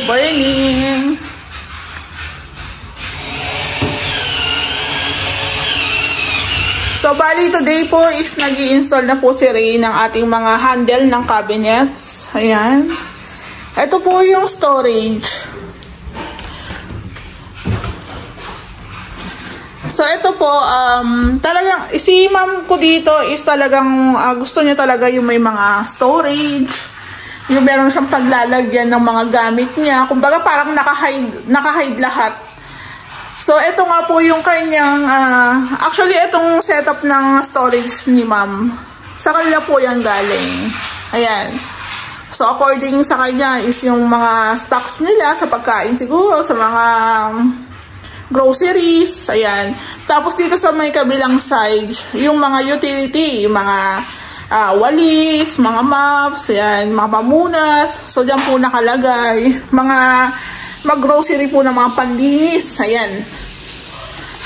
burning. So, bali today po is nag-i-install na po si Ray ng ating mga handle ng cabinets. Ayan. Ito po yung storage. So, ito po, talagang, si ma'am ko dito is talagang, gusto niya talaga yung may mga storage, yung meron siyang paglalagyan ng mga gamit niya. Kumbaga, parang naka-hide lahat. So, ito nga po yung kanyang, actually, itong setup ng storage ni ma'am, sa kanila po yan galing. Ayan. So, according sa kanya is yung mga stocks nila sa pagkain siguro, sa mga groceries, ayan. Tapos dito sa may kabilang side, yung mga utility, yung mga walis, mga mops, ayan, mga pamunas. So, dyan po nakalagay. Mga mag-grocery po ng mga panlinis. Ayan.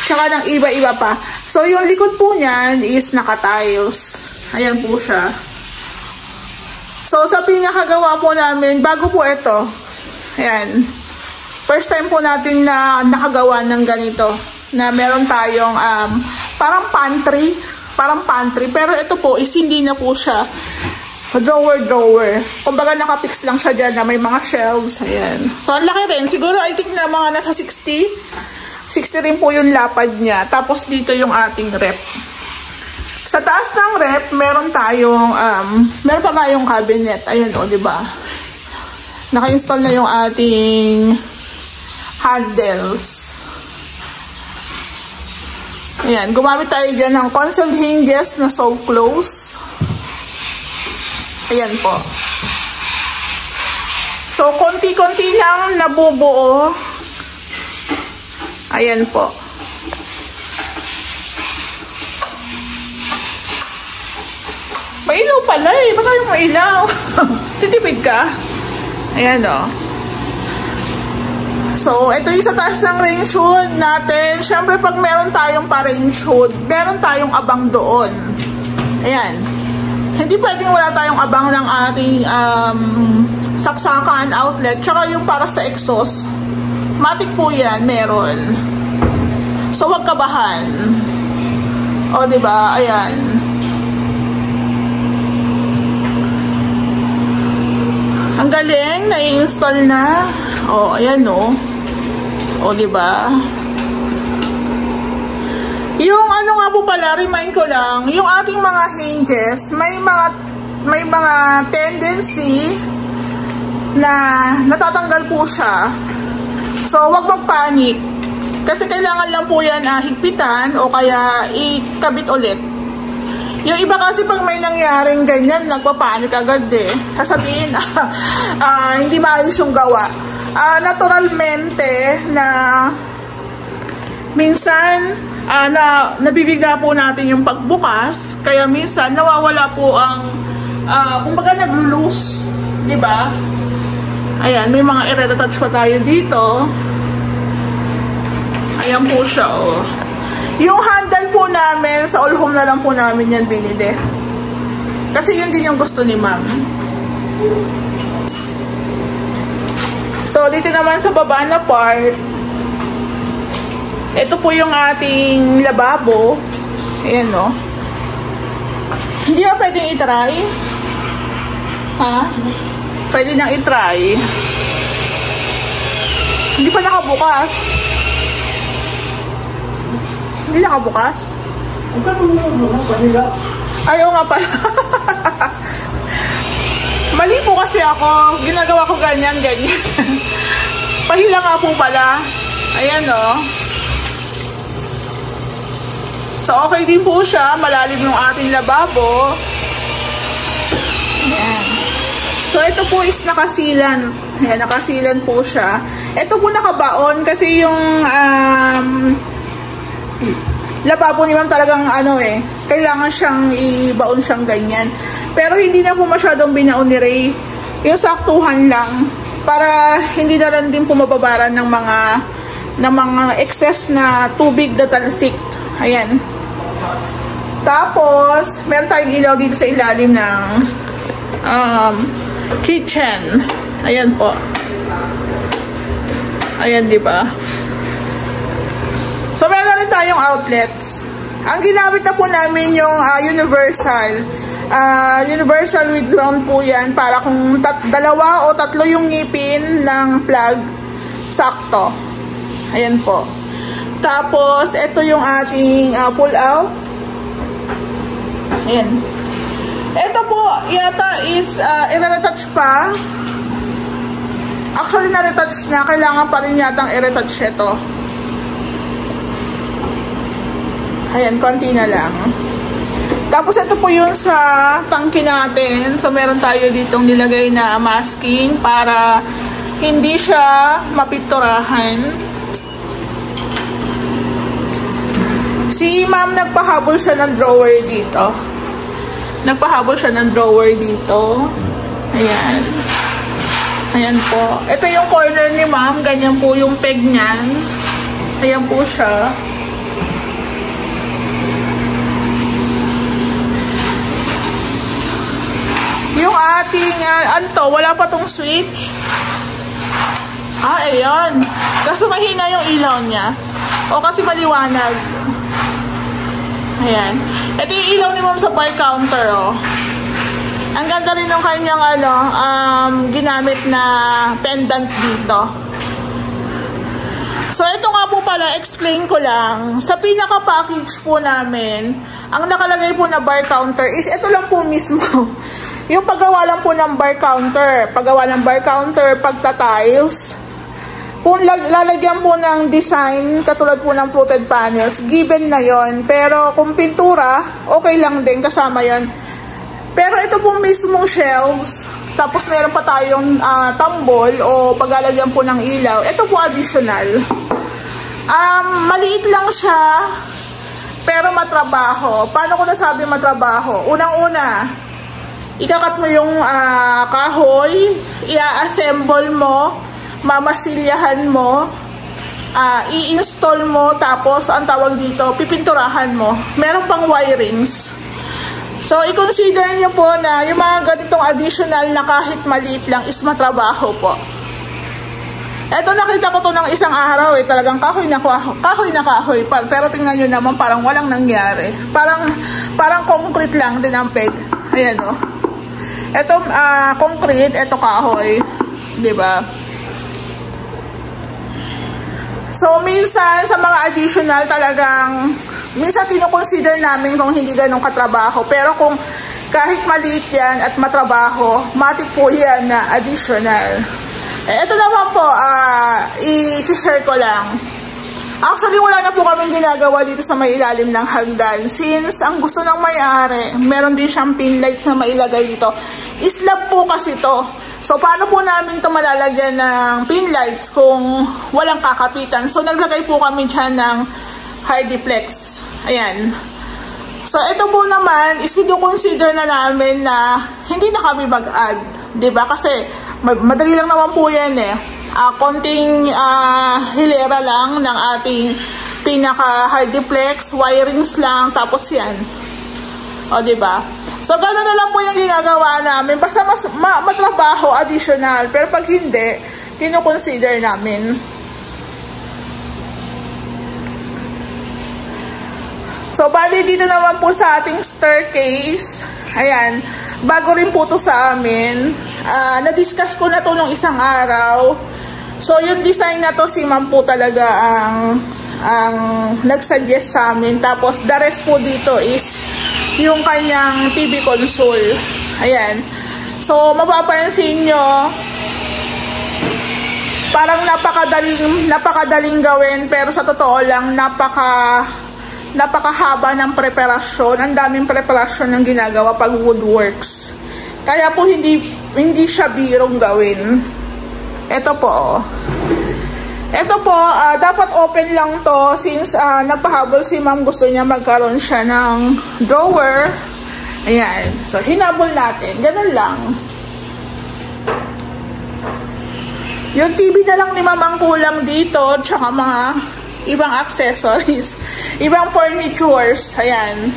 Tsaka ng iba-iba pa. So, yung likod po niyan is naka-tiles. Ayan po siya. So, sa pinakagawa po namin, bago po ito. Ayan. First time po natin na nakagawa ng ganito. Na meron tayong parang pantry. Parang pantry. Pero ito po is hindi na po siya drawer. Kumbaga nakapix lang siya dyan na may mga shelves. Ayan. So, ang laki rin. Siguro, I think na mga nasa 60. 60 rin po yung lapad niya. Tapos, dito yung ating rep. Sa taas ng rep, meron pa tayong cabinet. Ayan, o, diba? Naka-install na yung ating handles. Ayan. Gumamit tayo dyan ng console hinges na so close. Ayan po. So, konti-konti lang nabubuo. Ayan po. May ilaw pala eh. Baka yung may ilaw. Titipid ka. Ayan o. So, ito yung sa taas ng range hood natin. Siyempre, pag meron tayong pa-range hood, meron tayong abang doon. Ayan. Hindi pwedeng wala tayong abang ng ating saksakan, outlet, tsaka yung para sa exhaust. Matic po yan, meron. So, wag kabahan. O, diba? Ayan. Ang galing, na-install na. O, ayan o. O, diba? Yung ano nga po pala, remind ko lang, yung ating mga hinges, may mga tendency na natatanggal po siya. So, wag magpanik. Kasi kailangan lang po yan higpitan o kaya ikabit ulit. Yung iba kasi pag may nangyaring ganyan, nagpapanik agad eh. Sasabihin, hindi maayos yung gawa. Naturalmente na minsan nabibigla po natin yung pagbukas, kaya minsan nawawala po ang kumbaga naglo-loose, di ba? Ayan, may mga i-retouch pa tayo dito. Ayan po siya, oh. Yung handle po namin, sa all home na lang po namin yan binili. Kasi yun din yung gusto ni ma'am. So, dito naman sa baba na part, ito po yung ating lababo. Ayan, no? Hindi ba pwedeng itry? Ha? Pwede nang itry. Hindi pa nakabukas. Hindi nakabukas? Ayaw nga pala. Mali po kasi ako. Ginagawa ko ganyan. Pahila nga po pala. Ayan, no? So, okay din po siya. Malalim yung ating lababo. Ayan. So, ito po is nakasilan. Ayan, nakasilan po siya. Ito po nakabaon kasi yung lababo ni ma'am talagang kailangan siyang ibaon siyang ganyan. Pero hindi na po masyadong binaon ni Ray. Yung saktuhan lang para hindi na rin din po mababaran ng mga excess na tubig na talsik. Ayan. Tapos, meron tayong ilaw dito sa ilalim ng kitchen. Ayan po. Ayan, di ba? So, meron rin tayong outlets. Ang ginamit na po namin yung universal. Universal with ground po yan para kung dalawa o tatlo yung ngipin ng plug, sakto. Ayan po. Tapos, ito yung ating pull out. Ayan. Ito po, yata is i-retouch pa. Actually, na-retouch na. Kailangan pa rin yatang i-retouch ito. Ayan, konti na lang. Tapos, ito po yun sa tangke natin. So, meron tayo ditong nilagay na masking para hindi siya mapinturahan. Si ma'am, nagpahabol siya ng drawer dito. Nagpahabol siya ng drawer dito. Ayan. Ayan po. Ito yung corner ni ma'am. Ganyan po yung peg niyan. Ayan po siya. Yung ating, ano to, wala pa tong switch. Ayan. Kaso mahina yung ilaw niya. O kasi maliwanag. Ayan. Ito yung ilaw ni ma'am sa bar counter, oh. Ang ganda rin ng kanyang, ginamit na pendant dito. So, ito nga po pala, explain ko lang. Sa pinaka-package po namin, ang nakalagay po na bar counter is ito lang po mismo. Yung paggawa lang po ng bar counter. Paggawa ng bar counter, pagta-tiles. Kung lalagyan po ng design, katulad po ng fluted panels, given na yon. Pero kung pintura, okay lang din, kasama yon. Pero ito po mismong shelves, tapos meron pa tayong tambol o paglalagyan po ng ilaw. Ito po additional. Maliit lang siya, pero matrabaho. Paano ko nasabi matrabaho? Unang-una, ikakat mo yung kahoy, i-assemble mo, mamasilyahan mo, i-install mo, tapos ang tawag dito, pipinturahan mo. Meron pang wirings. So, i-consider niyo po na yung mga ganitong additional na kahit maliit lang is matrabaho po. Eto, nakita ko to ng isang araw eh. Talagang kahoy na kahoy. Pero tingnan nyo naman, parang walang nangyari. Parang concrete lang din ang peg. Ayan o. Eto, concrete. Eto, kahoy. Diba? So, minsan, sa mga additional talagang, minsan tinukonsider namin kung hindi ganun katrabaho. Pero kung kahit maliit yan at matrabaho, matik po yan na additional. Ito naman po, i-share ko lang. Actually, wala na po kaming ginagawa dito sa may ilalim ng hagdan. Since ang gusto ng may-ari, meron din siyang pin lights na mailagay dito. Slab po kasi to. So, paano po namin ito malalagyan ng pin lights kung walang kakapitan? So, naglagay po kami dyan ng Hardiplex. Ayan. So, ito po naman, is consider na namin na hindi na kami mag-add. Diba? Kasi, madali lang naman po yan eh. Konting hilera lang ng ating pinaka-Hardiplex, wirings lang, tapos yan. O, diba? So, gano'n na lang po yung ginagawa namin. Basta mas matrabaho, additional. Pero pag hindi, kino-consider namin. So, bali dito naman po sa ating staircase. Ayan. Bago rin po to sa amin. Na-discuss ko na to nung isang araw. So, yung design na to, si ma'am po talaga ang nag-suggest sa amin. Tapos, the rest po dito is yung kanyang TV console. Ayan. So, mapapansin nyo, parang napakadaling gawin. Pero sa totoo lang, napakahaba ng preparasyon. Ang daming preparasyon ng ginagawa pag woodworks. Kaya po hindi siya birong gawin. Ito po. Ito po, dapat open lang to since nagpahabol si ma'am, gusto niya magkaroon siya ng drawer. Ayan. So, hinabol natin. Ganun lang. Yung TV na lang ni ma'am ang kulang dito, tsaka mga ibang accessories, ibang furnitures. Ayan.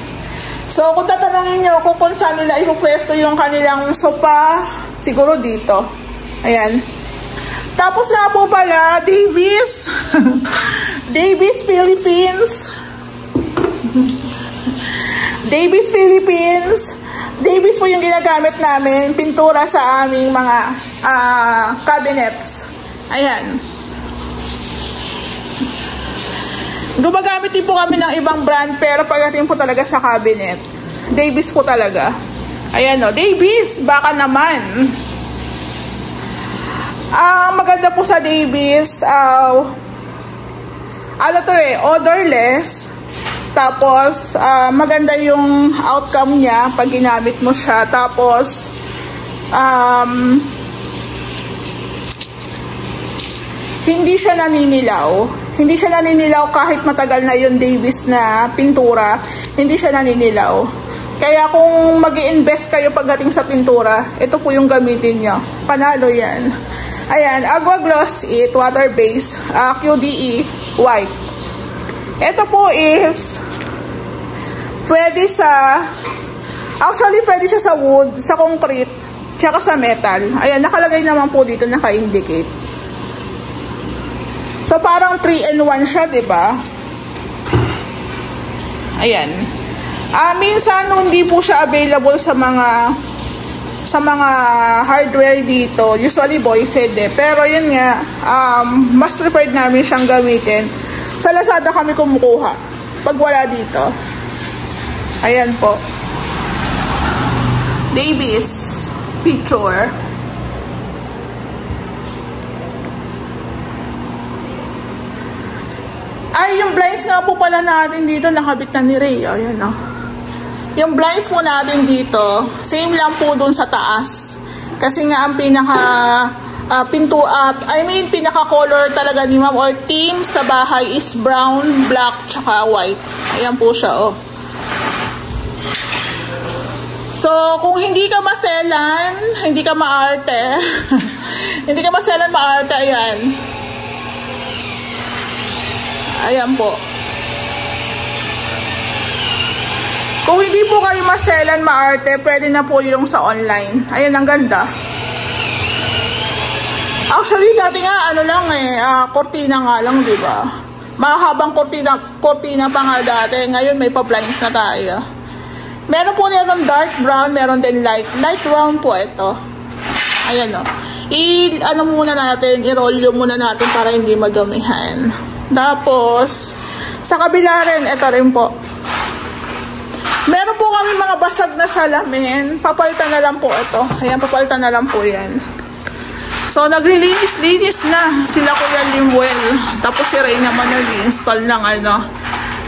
So, kung tatanungin nyo kung saan nila ipupwesto yung kanilang sopa, siguro dito. Ayan. Tapos nga po pala, Davis. Davis Philippines. Davis Philippines. Davis po yung ginagamit namin, pintura sa aming mga cabinets. Ayan. Gumagamit din po kami ng ibang brand, pero pagdating po talaga sa cabinet, Davis po talaga. Ayan o, Davis, baka naman. Maganda po sa Davis, ano to odorless. Tapos, maganda yung outcome niya pag ginamit mo siya. Tapos, hindi siya naninilaw. Hindi siya naninilaw kahit matagal na yung Davis na pintura. Hindi siya naninilaw. Kaya kung mag-i-invest kayo pagdating sa pintura, ito po yung gamitin nyo. Panalo yan. Ayan, Agua Gloss It, water-based, QDE, white. Ito po is, pwede sa, actually pwede siya sa wood, sa concrete, tsaka sa metal. Ayan, nakalagay naman po dito, naka-indicate. So, parang 3-in-1 siya, diba? Ayan. Minsan, hindi po siya available sa mga hardware dito. Usually, Boyced eh. Pero, yun nga, mas preferred namin siyang gamitin. Sa Lazada kami kumukuha. Pag wala dito. Ayan po. Davis picture. Ay, yung blinds nga po pala natin dito, nakabit na ni Ray. Ayan o. Yung blinds po natin dito, same lang po dun sa taas. Kasi nga ang pinaka-color talaga ni ma'am or theme sa bahay is brown, black, tsaka white. Ayan po siya, oh. So, kung hindi ka maselan, hindi ka maarte, hindi ka maselan, maarte, ayan. Ayan po. Kung hindi po kayo maselan, maarte, pwede na po yung sa online. Ayan, ang ganda. Actually, dati nga, ano lang kortina nga lang, di ba? Mahabang kortina pa nga dati. Ngayon, may pa-blinds na tayo. Meron po nito dark brown, meron din light brown po ito. Ayan o. Ano muna natin, i-roll muna natin para hindi madumihan. Tapos, sa kabila rin, ito rin po. Meron po kami mga basag na salamin. Papalitan na lang po ito. Ayan, papalitan na lang po yan. So, naglilinis-linis na sila Kuya Limuel. Tapos si Ray naman nag-install ng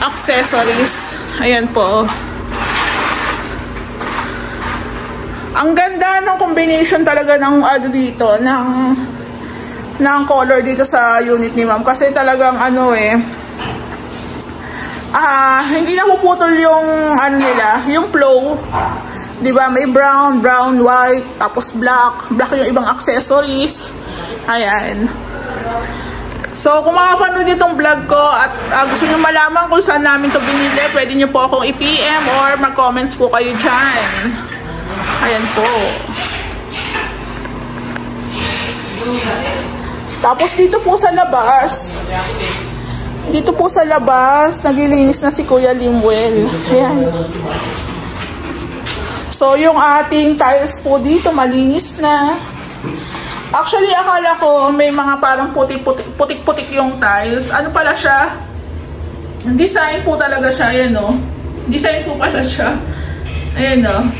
accessories. Ayan po. Ang ganda ng combination talaga ng dito, ng color dito sa unit ni ma'am. Kasi talagang hindi na puputol yung yung flow. Diba? May brown, white, tapos black yung ibang accessories. Ayan. So, kung makapanood nyo itong vlog ko at gusto nyo malaman kung saan namin ito binili, pwede nyo po akong i-PM or mag-comments po kayo dyan. Ayan po. Tapos dito po sa labas, naglilinis na si Kuya Limuel. Ayan. So, yung ating tiles po dito, malinis na. Actually, akala ko may mga parang putik-putik yung tiles. Ano pala siya? Design po talaga siya. Ayan o. Design po pala siya. Ayan o.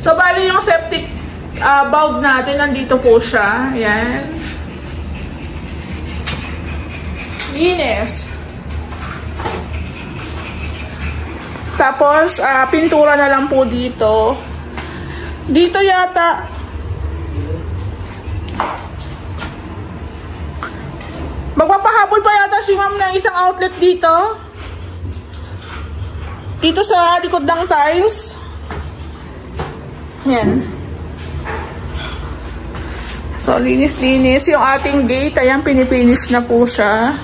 So, bali yung septic bulb natin, nandito po siya. Ayan. Linis. Tapos, pintura na lang po dito. Dito yata, magpapahabol pa yata si ma'am ng isang outlet dito. Dito sa likod ng tiles. Ayan. So, linis-linis. Yung ating gate, ayan, pinipinish na po siya.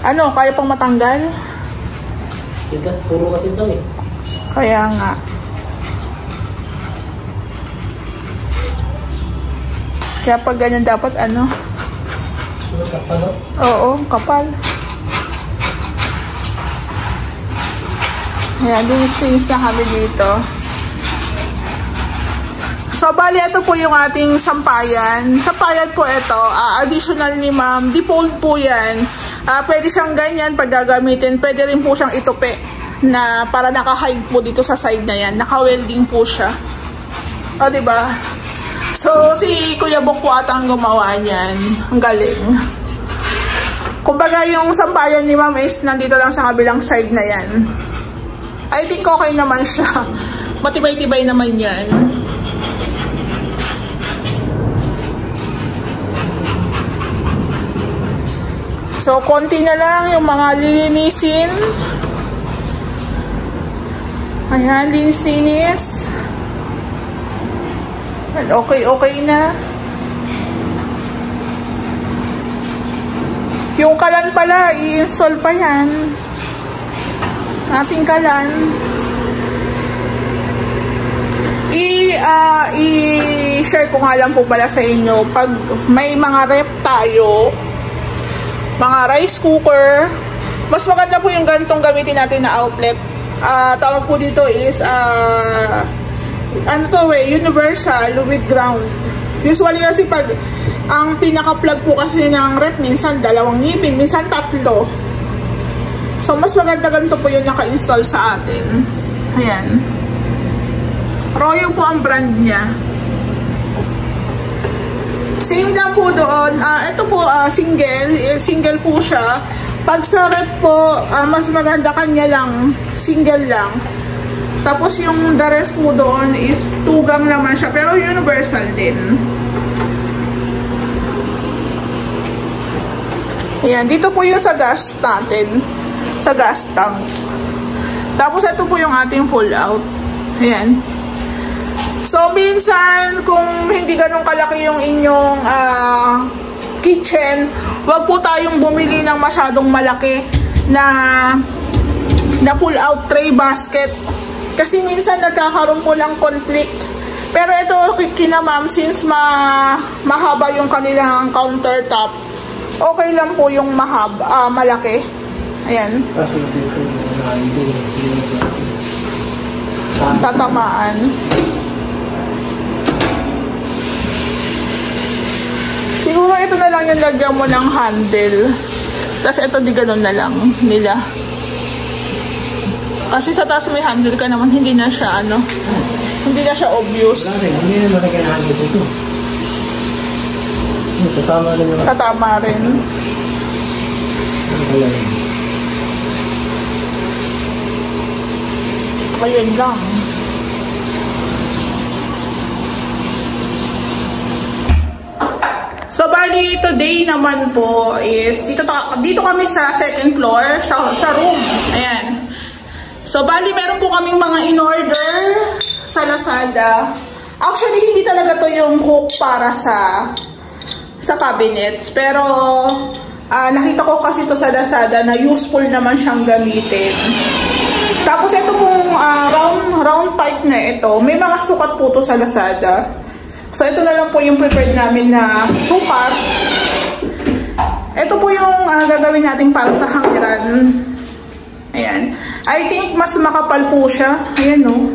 Ano, kaya pang matanggal? Tigas, puro kasi ito eh. Kaya nga. Kaya pag ganyan dapat ano? Oo, kapal. Ayan, dinis na kami dito. So, bali, ito po yung ating sampayan. Sampayan po ito, additional ni ma'am. Default po yan. Pwede siyang ganyan pag gagamitin. Pwede rin po siyang itupi na para naka-hide po dito sa side na yan. Naka-welding po siya. O, diba? So, si Kuya Bok po ata ang gumawa niyan. Ang galing. Kumbaga, yung sampayan ni ma'am is nandito lang sa kabilang side na yan. I think okay naman siya. Matibay-tibay naman yan. So, konti na lang yung mga lilinisin. Ayan, linis-linis. Okay na. Yung kalan pala, i-install pa yan. Ating kalan. I-share ko nga lang po pala sa inyo. Pag may mga rep tayo, mga rice cooker, mas maganda po yung ganitong gamitin natin na outlet. Tawag po dito is universal with ground. Usually kasi pag ang pinaka-plug po kasi ng rep minsan 2 ngipin, minsan 3. So mas maganda ganito po yung naka-install sa atin. Ayan. Royo po ang brand niya. Same lang po doon. Ito po, single po siya. Pag sa rep po, mas maganda kanya lang, single lang. Tapos yung the rest po doon is tugang naman siya, pero universal din. Ayan, dito po yung sa gas natin, sa gas tank. Tapos ito po yung ating full out. Ayan. So, minsan, kung hindi ganun kalaki yung inyong kitchen, wag po tayong bumili ng masyadong malaki na full out tray basket. Kasi minsan nagkakaroon po ng conflict. Pero ito, kina ma'am, since mahaba yung kanilang countertop, okay lang po yung malaki. Ayan. Tatamaan. Siguro ito na lang yung lagyan mo ng handle. Tapos ito di ganun na lang nila. Kasi sa taas may handle ka naman, hindi na siya hindi na siya obvious. Hindi na malagyan ng handle dito. Tatama rin. Ayun lang. So, bali, today naman po is, dito kami sa second floor, sa room. Ayan. So, bali, meron po kaming mga in-order sa Lazada. Actually, hindi talaga to yung hook para sa cabinets. Pero, nakita ko kasi to sa Lazada na useful naman siyang gamitin. Tapos, ito pong round pipe na ito, may mga sukat po to sa Lazada. So, ito na lang po yung prepared namin na sukat. Ito po yung gagawin natin para sa hangiran. Ayan. I think mas makapal po siya. Ayan, no?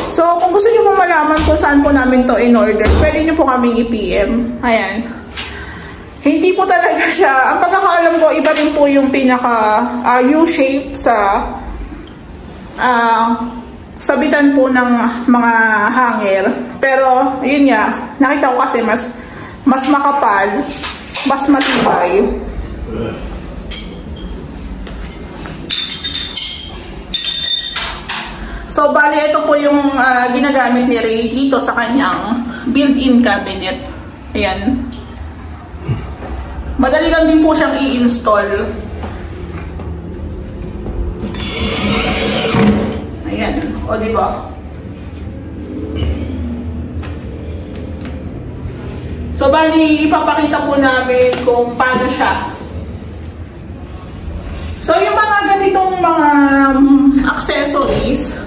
So, kung gusto nyo po malaman kung saan po namin to in-order, pwede nyo po kaming i-PM. Ayan. Hindi po talaga siya. Ang pagkakaalam ko, iba rin po yung pinaka U-shape sa sabitan po ng mga hanger. Pero, yun nga, nakita ko kasi mas makapal, mas matibay. So, bali, ito po yung ginagamit ni Ray dito sa kanyang built-in cabinet. Ayan. Madali lang din po siyang i-install. Ayan. O, diba? So, bali, ipapakita po namin kung paano siya. So, yung mga ganitong mga accessories,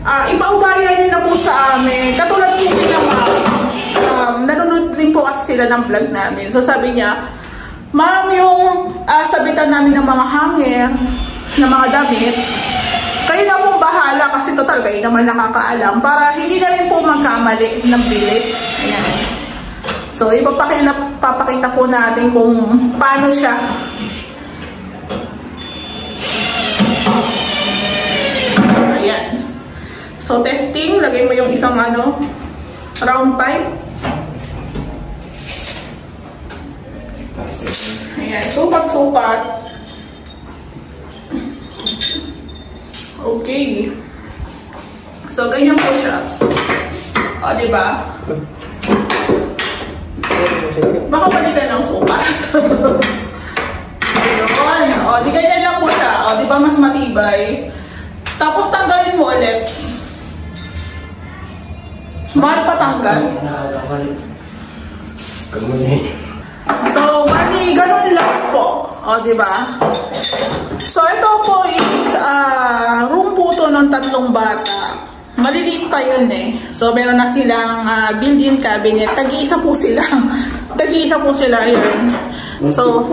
ipaubaya nyo na po sa amin. Katulad po naman, nanonood din po kasi sila ng vlog namin. So sabi niya, ma'am, yung sabitan namin ng mga hanger, ng mga damit, kayo na pong bahala kasi total kayo naman nakakaalam para hindi na rin po magkamali ng bilit. Ayan. So, papakita po natin kung paano siya. Ayan. So, testing. Lagay mo yung isang round pipe. Ayan. Sukat-sukat. Okay. So, ganyan po siya. O, diba? Baka palitan ng sukat. Ayun. O, di ganyan lang po siya. O, diba mas matibay? Tapos, tanggalin mo ulit. Mahal pa tanggal. So, bali, ganun lang po. O, diba? So, ito po is room po to ng 3 bata. Maliliit pa yun eh. So, meron na silang built-in cabinet. Tag-iisa po sila. Tag-iisa po sila yun. So,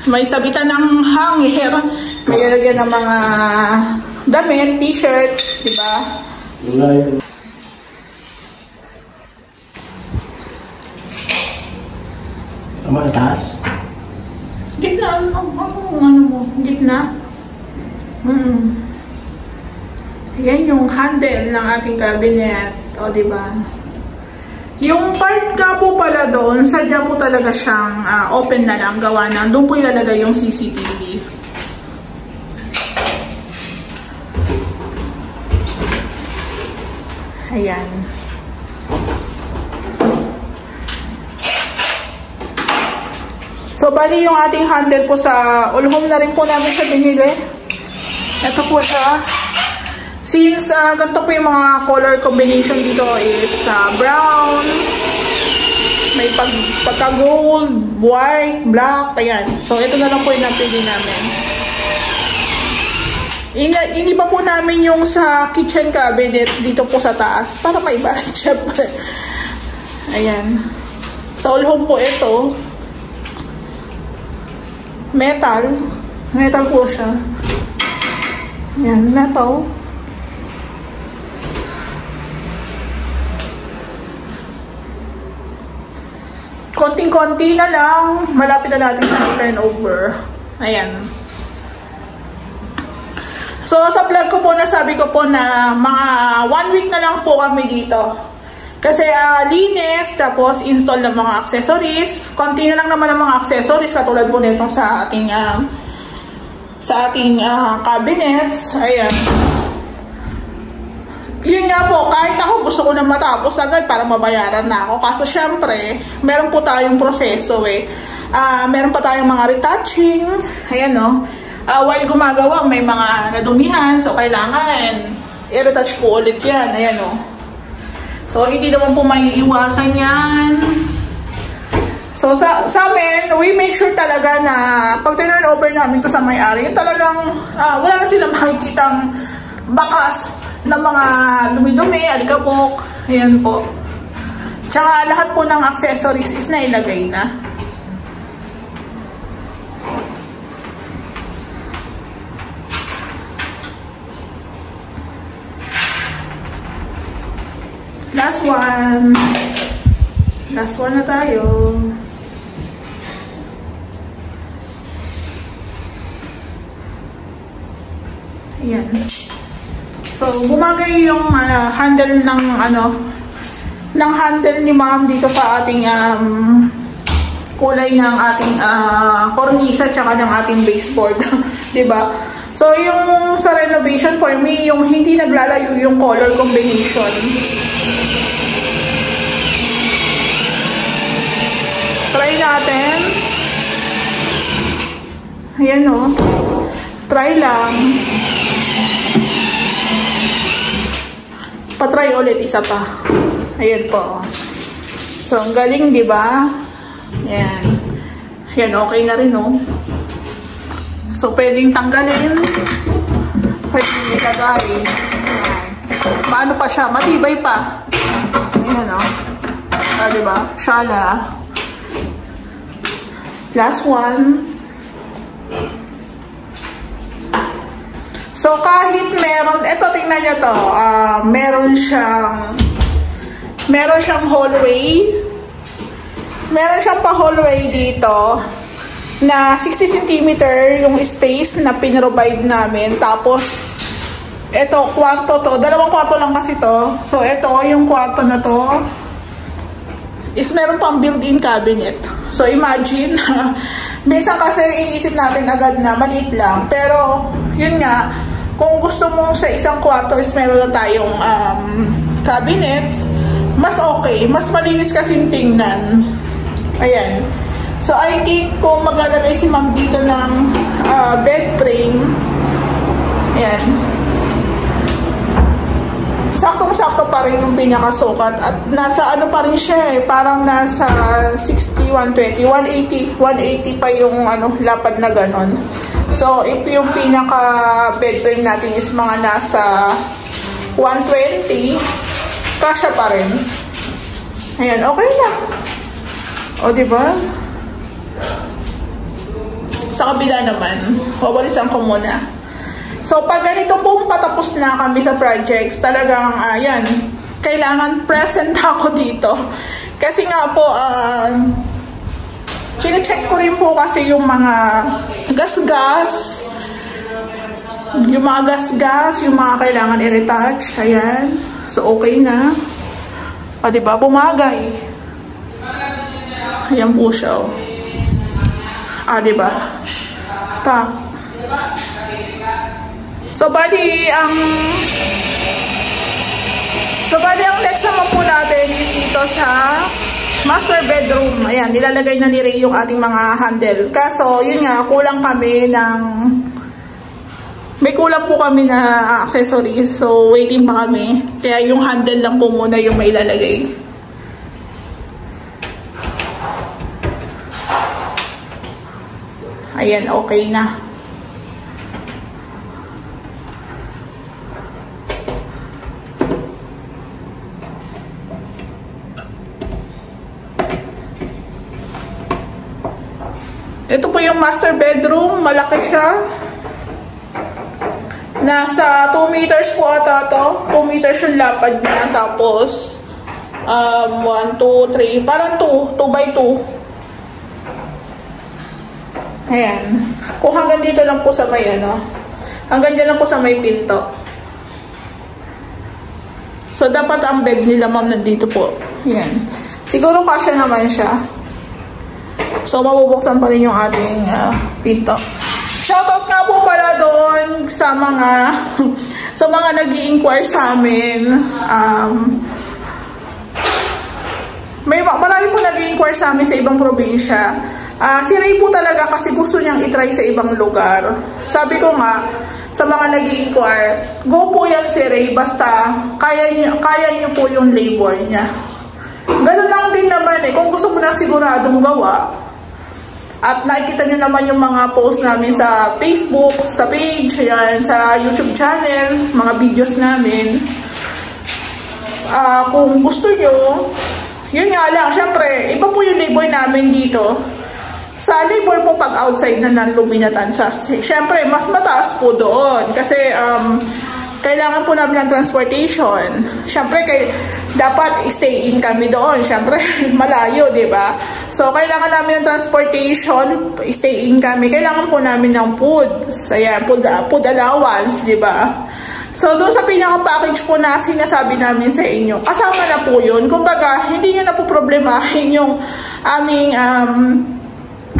may sabitan ng hanger. May lalagyan ng mga damit, t-shirt. Diba? Tama na taas? Gitna. Gitna? Ayan yung handle ng ating cabinet. O, diba? Yung part nga po pala doon, sadya po talaga siyang open na lang, gawa na. Doon po ilalagay yung CCTV. Ayan. So, bali yung ating handle po sa all home na rin po namin siya binili. Ito po siya. Since ganito po yung mga color combination dito is brown, may pagka-gold, white, black, ayan. So, ito na lang po yung napili namin. Iniba po namin yung sa kitchen cabinets dito po sa taas para maiba, syempre. Ayan. Sa all home po ito. Metal. Metal po siya. Ayan, metal. Konting-konti na lang. Malapit na natin siya i-turn over. Ayan. So, sa vlog ko po, nasabi ko po na mga 1 week na lang po kami dito. Kasi linis, tapos install ng mga accessories. Konti na lang naman ang mga accessories, katulad po nitong sa ating cabinets. Ayan. Yun nga po, kahit ako gusto ko na matapos agad para mabayaran na ako. Kaso syempre, meron po tayong proseso eh. Meron pa tayong mga retouching. Ayan o. While gumagawa, may mga nadumihan. So, kailangan i-retouch po ulit yan. Ayan o. So, hindi naman po maiiwasan yan. So, sa amin, we make sure talaga na pag turn over namin to sa may-ari, talagang wala na silang makikitang bakas ng mga dumi-dumi, alikabok. Ayan po. Tsaka lahat po ng accessories is nailagay na. Last one. Last one na tayo. Ayan. So, bumagay yung handle ng handle ni ma'am dito sa ating kulay ng ating cornisa tsaka ng ating baseboard. Diba? So, yung sa renovation for me, yung hindi naglalayo yung color combination. Try natin. Ayan o. Try lang. Pa-try ulit isa pa. Ayan po. So, ang galing, di ba? Ayan. Ayan, okay na rin, no? So, pwedeng tanggalin. Pwedeng ilagay. Ayan. Paano pa siya? Matibay pa. Ayan, no? Diba? Shala. Last one. So, kahit meron, eto, tingnan nyo to, meron siyang hallway. Meron siyang pa-hallway dito na 60 cm yung space na pinrovide namin. Tapos, eto, kwarto to. Dalawang kwarto lang kasi to. So, eto, yung kwarto na to is meron pang built-in cabinet. So, imagine, minsan kasi iniisip natin agad na maliit lang. Pero, yun nga, kung gusto mo sa isang kwarto is meron na tayong cabinets, mas okay. Mas malinis kasing tingnan. Ayan. So, I think kung maglalagay si ma'am dito ng bed frame, ayan, saktong-sakto pa rin yung pinakasukat at nasa ano pa rin siya parang nasa 60, 120, 180 pa yung lapad na ganon. So, if yung pinaka bed frame natin is mga nasa 120, kasya pa rin. Ayan, okay na. O, diba? Sa kabila naman, wawalisan ko muna. So, pag ganito pong patapos na kami sa projects, talagang, ayan, kailangan present ako dito. Kasi nga po, check ko rin po kasi yung mga gas-gas, yung mga kailangan i-retouch, ayan. So, okay na. O, diba? Bumagay. Ayan po siya, o. Diba? So, bali, ang next naman po natin is dito sa master bedroom. Ayan, nilalagay na ni Ray yung ating mga handle. Kaso, yun nga, may kulang po kami na accessories. So, waiting pa kami. Kaya yung handle lang po muna yung may ilalagay. Ayan, okay na. Ito po yung master bedroom. Malaki siya. Nasa 2 meters po ata to. 2 meters yung lapad niya. Tapos, 1, 2, 3. Parang 2 by 2. Ayan. Kung hanggang dito lang po sa may hanggang dyan lang po sa may pinto. So, dapat ang bed nila, ma'am, nandito po. Ayan. Siguro kasya naman siya. So, mabubuksan pa rin yung ating pinto. Shoutout nga po pala doon sa mga nag-i-inquire sa amin. Marami po nag-i-inquire sa amin sa ibang probinsya. Si Ray po talaga kasi gusto niyang itry sa ibang lugar. Sabi ko nga, sa mga nag-i-inquire, go po yan si Ray, basta kaya niyo po yung labor niya. Ganun lang din naman kung gusto mo na siguradong gawa. At nakikita nyo naman yung mga post namin sa Facebook, sa page, ayan, sa YouTube channel, mga videos namin. Kung gusto nyo, yun nga lang, syempre, iba po yung labor namin dito. Sa labor po pag outside na non-luminatan, syempre, mas mataas po doon. Kasi, kailangan po namin ng transportation. Syempre, dapat stay in kami doon. Syempre, malayo, di ba? So, kailangan namin ng transportation, stay in kami. Kailangan po namin ng food. Ayan, food allowance, di ba? So, doon sa pinaka-package po na sinasabi namin sa inyo, kasama na po yun. Kumbaga, hindi nyo na po problemahin yung aming,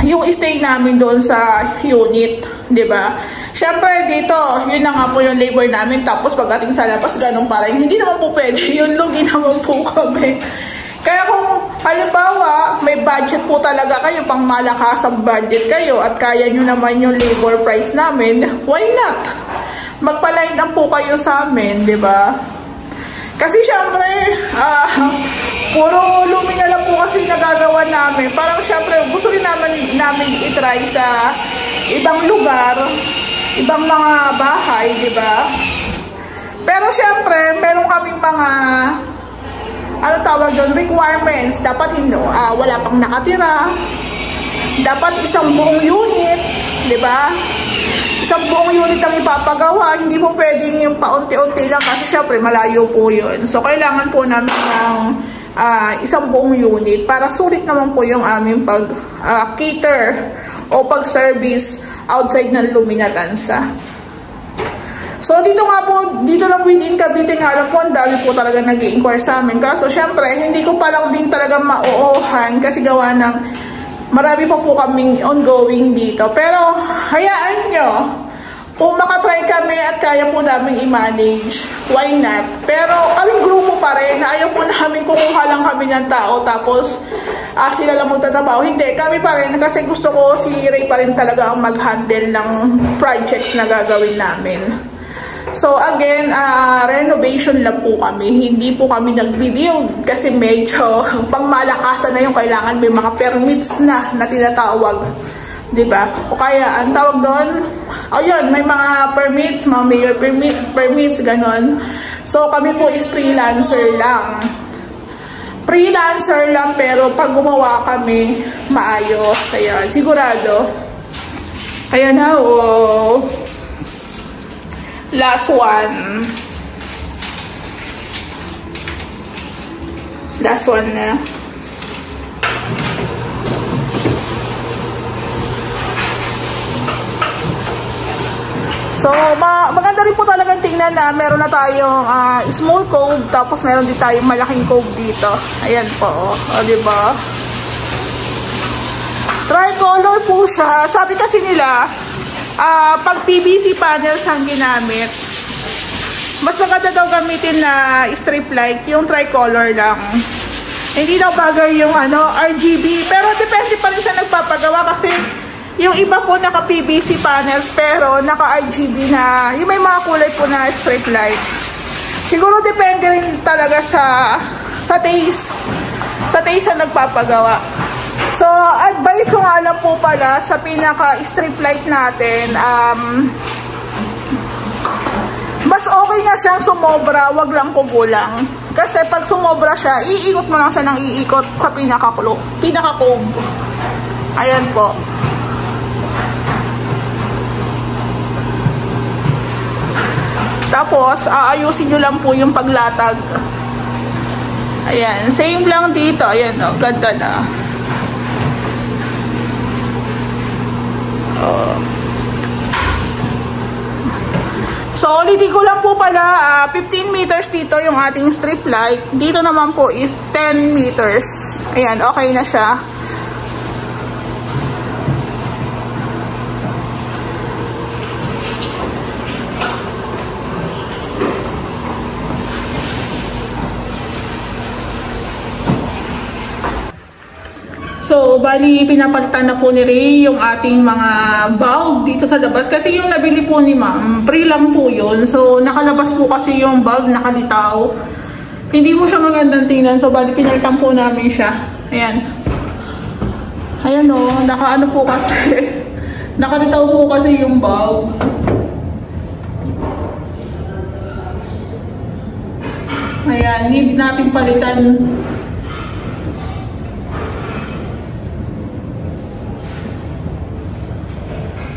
yung stay namin doon sa unit, di ba? Siyempre, dito, yun na nga po yung labor namin. Tapos, pagdating sa labas, ganun pa rin. Hindi naman po pwede. Yun, lugi naman po kami. Kaya kung, halimbawa, may budget po talaga kayo, pang malakas ang budget kayo, at kaya nyo naman yung labor price namin, why not? Magpa-line up po kayo sa amin, di ba? Kasi, siyempre, puro lumi na lang po kasi nagagawa namin. Parang, siyempre, gusto rin namin itry sa ibang lugar, ibang mga bahay, di ba? Pero syempre, meron kaming mga ano tawag doon, requirements. Dapat wala pang nakatira. Dapat isang buong unit, di ba? Isang buong unit ang ipapagawa. Hindi po pwedeng yung paunti-unti lang kasi syempre malayo po yun. So, kailangan po namin ng isang buong unit para sulit naman po yung aming pag-cater o pag-service outside ng Luminatanza. So, dito lang within Cavite nga lang po, ang dami po talaga nag-i-inquire sa amin. Kaso, syempre, hindi ko pa lang din talaga mauuhan kasi gawa ng marami pa po kaming ongoing dito. Pero, hayaan nyo, kung makatry kami at kaya po namin i-manage, why not? Pero, kaming grupo pa rin, na ayaw po namin kukuha lang kami ng tao, tapos sila lang magtatrabaho. Hindi, kami pa rin, kasi gusto ko si Ray pa rin talaga ang mag-handle ng projects na gagawin namin. So again, renovation lang po kami. Hindi po kami nagbi-build kasi medyo pangmalakasan na yung kailangan. May mga permits na tinatawag. Diba? O kaya, ang tawag doon, ayun, may mga permits, mga mayor permits, ganon. So kami po is freelancer lang. Freelancer lang, pero pag gumawa kami, maayos. Ayan, sigurado. Ayan na, oh. Last one. Last one na. So, maganda rin po talagang tingnan na meron na tayong small cove, tapos meron din tayong malaking cove dito. Ayan po, o diba? Tricolor po siya. Sabi kasi nila, pag PVC panels ang ginamit, mas maganda daw gamitin na strip light, yung tricolor lang. Hindi daw bagay yung RGB, pero depende pa rin sa nagpapagawa kasi yung iba po naka PVC panels pero naka RGB na, yung may mga kulay po na strip light. Siguro depende rin talaga sa taste na nagpapagawa. So, advice ko nga lang po pala sa pinaka-strip light natin, mas okay na siyang sumobra, wag lang kugulang. Kasi pag sumobra siya, iikot mo lang siya ng iikot sa pinaka-cove. Ayan po. Tapos, aayusin nyo lang po yung paglatag. Ayan, same lang dito. Ayan o, ganda na. So, ulitin ko lang po pala, 15 meters dito yung ating strip light. Dito naman po is 10 meters. Ayan, okay na siya. So, bali, pinapalitan na po ni Ray yung ating mga bulb dito sa labas. Kasi yung nabili po ni Ma'am, free lang po yun. So, nakalabas po kasi yung bulb, nakalitaw. Hindi mo siya magandang tingnan. So, bali, pinalitan po namin siya. Ayan. Ayan o, nakaano po kasi. Nakalitaw po kasi yung bulb. Ayan, need natin palitan.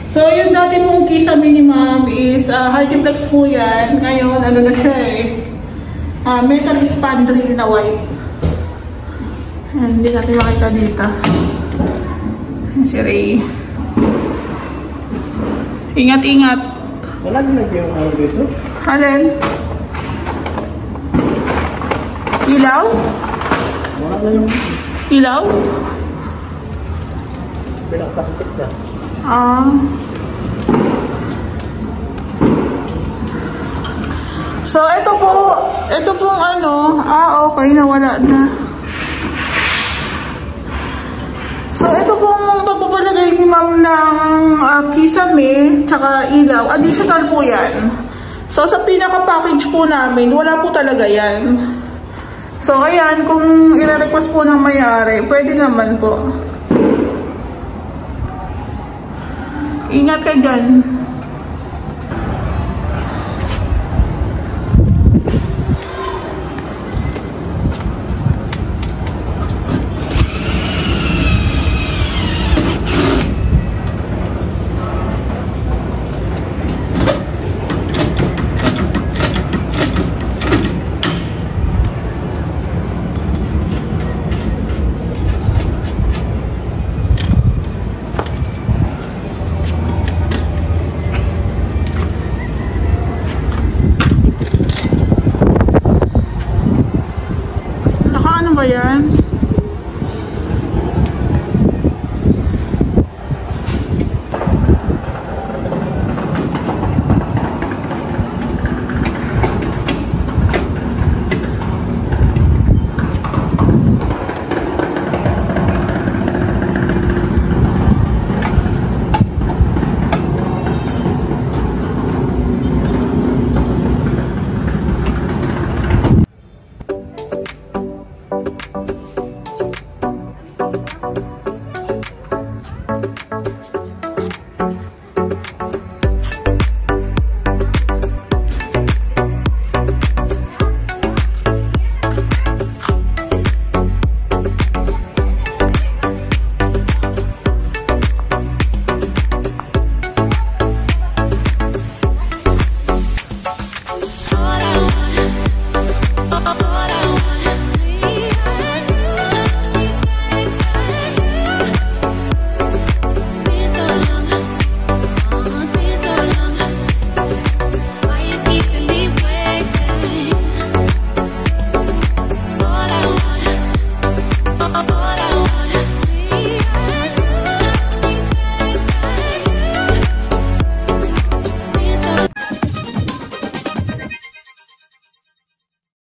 So, yung dati mong key sa minimum is Hardiplex po yan. Ngayon, ano na siya eh. Metal spandrel na white. Ayan, hindi natin makita dito. Ayan si Ray. Ingat-ingat. Wala na yung dito? Alin? Ilaw? Wala na yung ilaw? bilang plastic na. So, ito pong okay, nawala na. So, ito pong pagpapalagay ni Ma'am ng kisame, tsaka ilaw, additional po yan. So, sa pinaka-package po namin, wala po talaga yan. So, ayan, kung i-request po ng may-ari, pwede naman po. Ingat ka dyan.